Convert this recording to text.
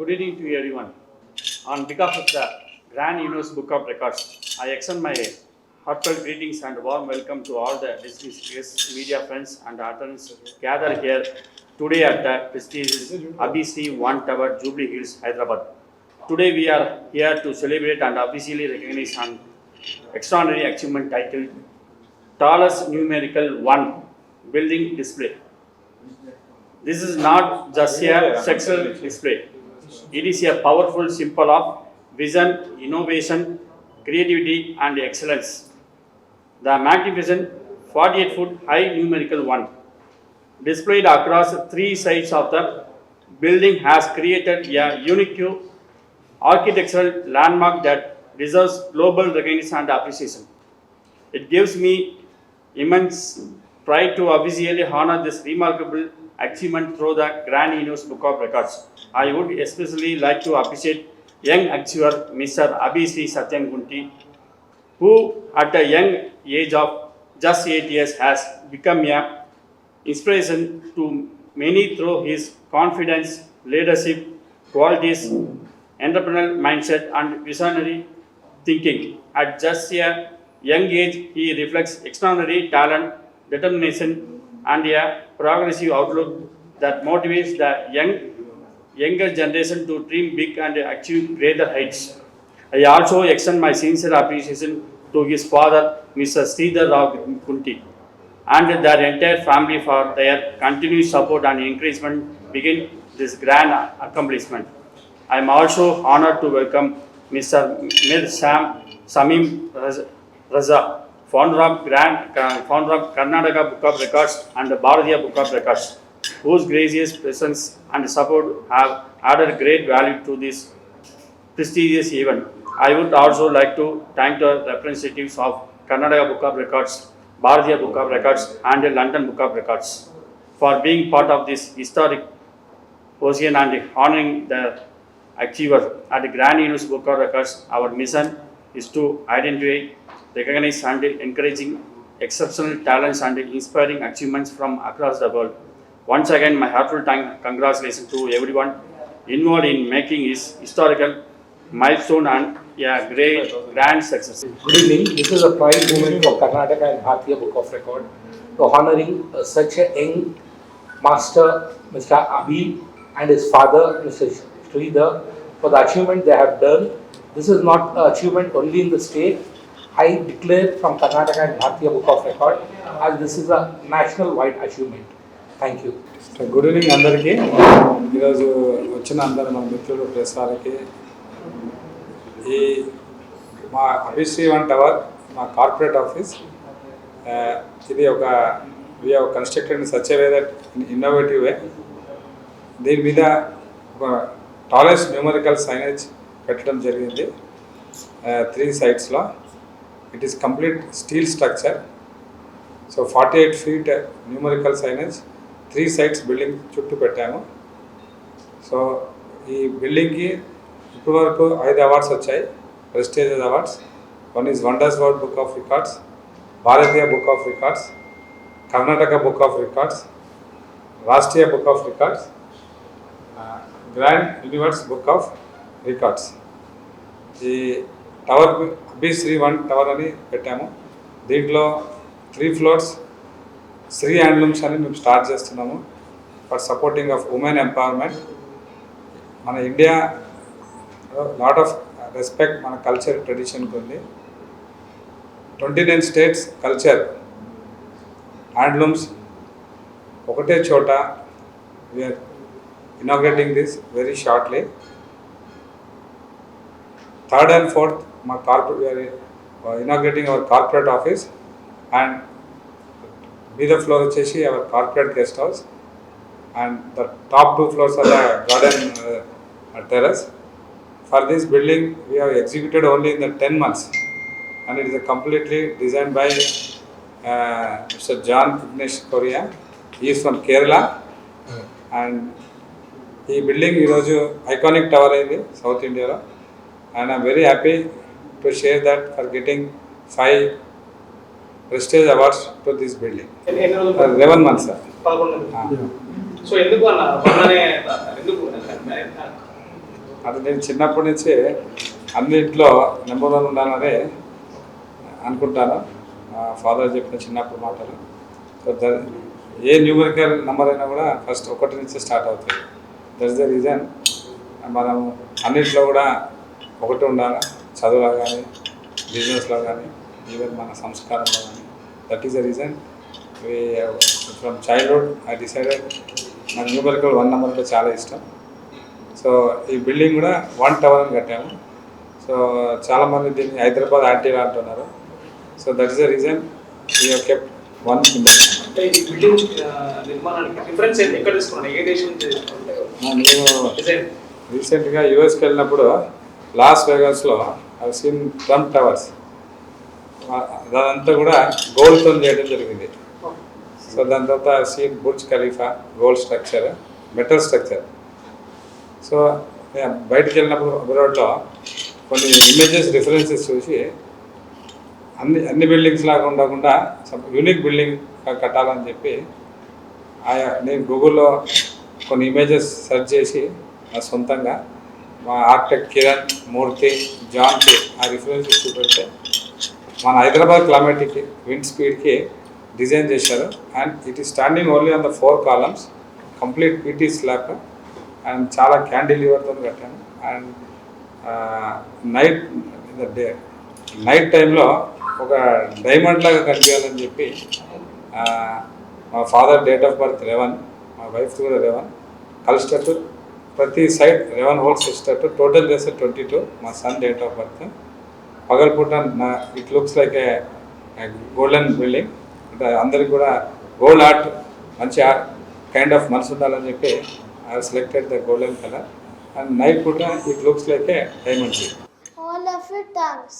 Good evening to everyone. On behalf of the Grand Universe Book of Records, I extend my heartfelt greetings and warm welcome to all the distinguished media friends and attendees gathered here today at the prestigious ABC One Tower, Jubilee Hills, Hyderabad. Today we are here to celebrate and officially recognize an extraordinary achievement titled Tallest Numerical One Building Display. This is not just a sexual display. It is a powerful symbol of vision, innovation, creativity, and excellence. The magnificent 48-foot high numerical one, displayed across three sides of the building, has created a unique architectural landmark that deserves global recognition and appreciation. It gives me immense pride to officially honor this remarkable achievement through the Grand Universe Book of Records. I would especially like to appreciate young achiever Mr. Abhisri Satyam Gunti, who at a young age of just 8 years has become an inspiration to many through his confidence, leadership qualities, entrepreneurial mindset, and visionary thinking. At just a young age, he reflects extraordinary talent, determination, and a progressive outlook that motivates the younger generation to dream big and achieve greater heights. I also extend my sincere appreciation to his father, Mr. Sridhar Rao Kunti, and their entire family for their continued support and encouragement begin this grand accomplishment. I am also honored to welcome Mr. Mir Samim Raza, founder of Karnataka Book of Records and the Bharatiya Book of Records, whose gracious presence and support have added great value to this prestigious event. I would also like to thank the representatives of Karnataka Book of Records, Bharatiya Book of Records, and the London Book of Records for being part of this historic occasion and honoring the achiever. At the Grand Universe Book of Records, our mission is to identify, recognize, and encouraging exceptional talents and inspiring achievements from across the world. Once again, my heartfelt congratulations to everyone involved in making this historical milestone and a great grand success. Good evening. This is a pride moment for Karnataka and Bharatiya Book of Record to honoring such a young master, Mr. Abhi, and his father, Mr. Sridhar, for the achievement they have done. This is not an achievement only in the state. I declare from Karnataka and Bharatiya Book of Record as this is a national-wide achievement. Thank you. Good evening అందరికీ. ఈరోజు వచ్చిన అందరు మన మిత్రులు press వారికి ఈ మా Abhishree one tower మా కార్పొరేట్ ఆఫీస్ ఇది ఒక we have constructed in such a way that innovative way. దీని మీద ఒక టాలెస్ట్ న్యూమరికల్ సైనేజ్ పెట్టడం జరిగింది 3 sides-లో. It is complete steel structure. So 48 feet numerical signage, 3 sides building చుట్టూ పెట్టాము. సో ఈ బిల్డింగ్కి ఇప్పటి వరకు 5 అవార్డ్స్ వచ్చాయి, prestigious awards. One is wonders world book of records, Bharatiya book of records, Karnataka book of records, Rashtriya book of records, grand universe book of records. ఈ tower Abhishri one tower అని పెట్టాము. దీంట్లో 3 floors శ్రీ హ్యాండ్లూమ్స్ అని మేము స్టార్ట్ చేస్తున్నాము for supporting of women empowerment. మన India lot of respect మన culture ట్రెడిషన్కి ఉంది. 29 states కల్చర్ హ్యాండ్లూమ్స్ ఒకటే చోట. We are inaugurating this very shortly. 3rd and 4th my corporate, we are inaugurating our corporate office, and be the floor వచ్చేసి our corporate guest house, and the top 2 floors are the garden terrace. For this building we have executed only in the 10 months, and it is a completely designed by Mr. John Ignesh Korea. He is from Kerala, and ఈ building ఈరోజు iconic tower అయింది south ఇండియాలో. And I am very happy to share that for getting 5 prestige awards to this building. 11 months, sir. So ఎందుకు అన్న అది నేను చిన్నప్పటి నుంచి అన్నింట్లో నెంబర్ 1 ఉండాలని అనుకుంటాను. ఫాదర్ చెప్పిన చిన్నప్పుడు మాటలు. సో ఏ న్యూమరికల్ నెంబర్ అయినా కూడా ఫస్ట్ 1 నుంచి స్టార్ట్ అవుతుంది. దట్ ఇస్ ద రీజన్ మనం అన్నింటిలో కూడా 1 ఉండాలి. చదువులో కానీ, బిజినెస్లో కానీ, ఈవెన్ మన సంస్కారంలో కానీ. That is the reason from childhood I decided నాకు న్యూమరికల్ 1 నెంబర్ అంటే చాలా ఇష్టం. సో ఈ బిల్డింగ్ కూడా 1 టవర్ అని కట్టాము. సో చాలామంది దీన్ని హైదరాబాద్ ఆంటీలా అంటున్నారు. So that is the reason we have kept 1 symbol. అంటే ఈ బిల్డింగ్ నిర్మాణానికి రిఫరెన్స్ ఏంటి? ఎక్కడ తీసుకున్నాను? ఏ దేశం నుంచి తీసుకున్నాను? నేను డిజైన్ రీసెంట్గా యూఎస్కి వెళ్ళినప్పుడు లాస్ వేగాస్లో ఐ సీన్ ట్రంప్ టవర్స్. అదంతా కూడా గోల్డ్తో చేయడం జరిగింది. సో దాని తర్వాత seen Burj Khalifa gold structure, metal structure. So నేను బయటికి వెళ్ళినప్పుడు అబ్రాడ్లో కొన్ని ఇమేజెస్ రిఫరెన్సెస్ చూసి అన్ని బిల్డింగ్స్ లాగా ఉండకుండా యూనిక్ బిల్డింగ్ కట్టాలని చెప్పి నేను గూగుల్లో కొన్ని ఇమేజెస్ సెర్చ్ చేసి నా సొంతంగా మా ఆర్కిటెక్ట్ కిరణ్ మూర్తి జాన్కి ఆ రిఫరెన్సెస్ చూపెడితే మన హైదరాబాద్ క్లైమేట్కి విండ్ స్పీడ్కి డిజైన్ చేశారు. And it is standing only on the 4 columns, complete PT slab. And చాలా క్యాండిలివర్తో కట్టాను. అండ్ నైట్ టైంలో ఒక డైమండ్ లాగా కనిపించాలని చెప్పి మా ఫాదర్ డేట్ ఆఫ్ బర్త్ 11, మా వైఫ్ కూడా 11 కలిసేటట్టు ప్రతి సైడ్ 11 హోల్స్ వచ్చేటట్టు టోటల్ చేస్తే 22 మా సన్ డేట్ ఆఫ్ బర్త్. పగలపూట it looks like a golden building. అంటే అందరికి కూడా గోల్డ్ ఆర్ట్ మంచి కైండ్ ఆఫ్ మనసు ఉండాలని చెప్పి I selected the golden colour. And night పూట it looks like a diamond. All of it, thanks.